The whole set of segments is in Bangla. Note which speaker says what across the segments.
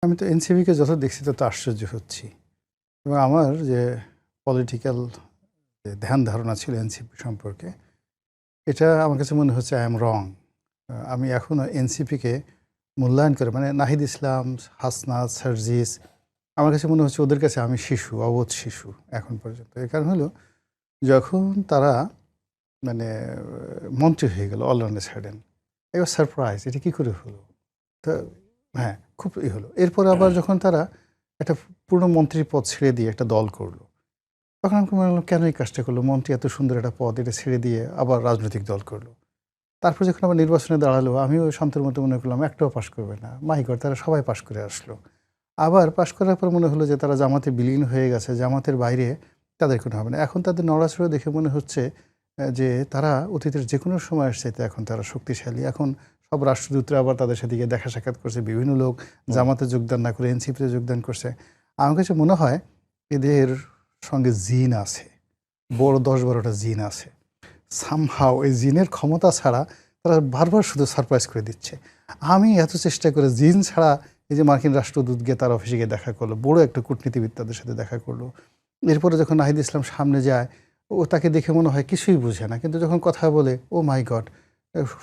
Speaker 1: আমি তো এনসিপিকে যত দেখছি তত আশ্চর্য হচ্ছি এবং আমার যে পলিটিক্যাল যে ধ্যান ধারণা ছিল এনসিপি সম্পর্কে এটা আমার কাছে মনে হচ্ছে আই এম রং। আমি এখনও এনসিপিকে মূল্যায়ন করে মানে নাহিদ ইসলাম, হাসনাত, সার্জিস, আমার কাছে মনে হচ্ছে ওদের কাছে আমি শিশু, অবোধ শিশু এখন পর্যন্ত। এর কারণ হলো যখন তারা মানে মন্ত্রী হয়ে গেল অল অন এ সাডেন, এবার সারপ্রাইজ এটা কী করে হলো। তো হ্যাঁ, খুব হলো। এরপরে আবার যখন তারা একটা পূর্ণ মন্ত্রীর পদ ছেড়ে দিয়ে একটা দল করলো, তখন আমি মনে হলো কেন এই কাজটা করলো, মন্ত্রী এত সুন্দর একটা পদ এটা ছেড়ে দিয়ে আবার রাজনৈতিক দল করলো। তারপর যখন আবার নির্বাচনে দাঁড়ালো আমিও শান্তির মতো মনে করলাম একটাও পাশ করবে না, মাই গড তারা সবাই পাশ করে আসলো। আবার পাশ করার পর মনে হলো যে তারা জামাতে বিলীন হয়ে গেছে, জামাতের বাইরে তাদের কোনো হবে না। এখন তাদের নড়াচড়া দেখে মনে হচ্ছে যে তারা অতীতের যে কোনো সময়ের চাইতে এখন তারা শক্তিশালী। এখন সব রাষ্ট্রদূতরা আবার তাদের সাথে গিয়ে দেখা সাক্ষাৎ করছে, বিভিন্ন লোক জামাতে যোগদান না করে এনসিপিতে যোগদান করছে। আমার কাছে মনে হয় এদের সঙ্গে জিন আছে, বড় 10-12টা জিন আছে। সামহাও এই জিনের ক্ষমতা ছাড়া তারা বারবার শুধু সারপ্রাইজ করে দিচ্ছে। আমি এত চেষ্টা করে জিন ছাড়া এই যে মার্কিন রাষ্ট্রদূত গিয়ে তার অফিসে গিয়ে দেখা করলো, বড় একটা কূটনীতিবিদ তাদের সাথে দেখা করলো। এরপরে যখন নাহিদ ইসলাম সামনে যায় ও তাকে দেখে মনে হয় কিছুই বুঝে না, কিন্তু যখন কথা বলে ও মাই গড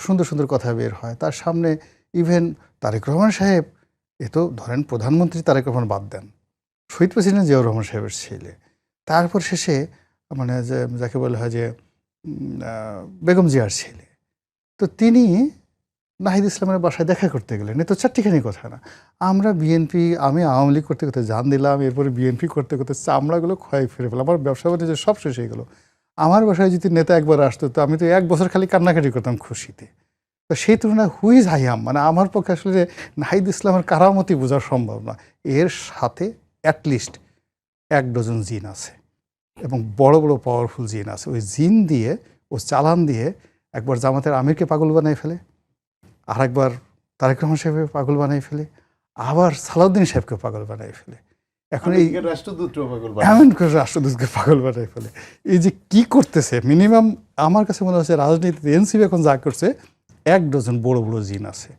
Speaker 1: সুন্দর সুন্দর কথা বের হয় তার সামনে। ইভেন তারেক রহমান সাহেব, এ তো ধরেন প্রধানমন্ত্রী তারেক রহমান বাদ দেন, শহীদ প্রেসিডেন্ট জিয়াউর রহমান সাহেবের ছেলে, তারপর শেষে মানে যে যাকে বলা হয় যে বেগম জিয়ার ছেলে, তো তিনি নাহিদ ইসলামের বাসায় দেখা করতে গেলেন। এ তো চারটিখানি কথা না। আমরা বিএনপি, আমি আওয়ামী লীগ করতে করতে জান দিলাম, এরপরে বিএনপি করতে করতে চামড়াগুলো ক্ষয় ফিরে ফেলাম, আমার ব্যবসা বাণিজ্য সব শেষ হয়ে গেলো। আমার বাসায় যদি নেতা একবার আসতো তো আমি তো 1 বছর খালি কান্নাকাটি করতাম খুশিতে। তো সেই তুলনায় হুইজ হাইয়াম, মানে আমার পক্ষে আসলে নাহিদ ইসলামের কারামতি বোঝা সম্ভব না। এর সাথে অ্যাটলিস্ট 1 ডজন জিন আছে এবং বড় বড় পাওয়ারফুল জিন আছে। ওই জিন দিয়ে ও চালান দিয়ে একবার জামাতের আমিরকে পাগল বানাই ফেলে, আর একবার তারেক রহমান সাহেবকে পাগল বানাই ফেলে, আবার সালাউদ্দিন সাহেবকে পাগল বানাই ফেলে। এখন এই এমন করে রাষ্ট্রদূতকে পাগল বানাই ফেলে। এই যে কি করতেছে, মিনিমাম আমার কাছে মনে হচ্ছে রাজনীতিতে এনসিপি এখন যা করছে 1 ডজন বড় বড় জিন আছে।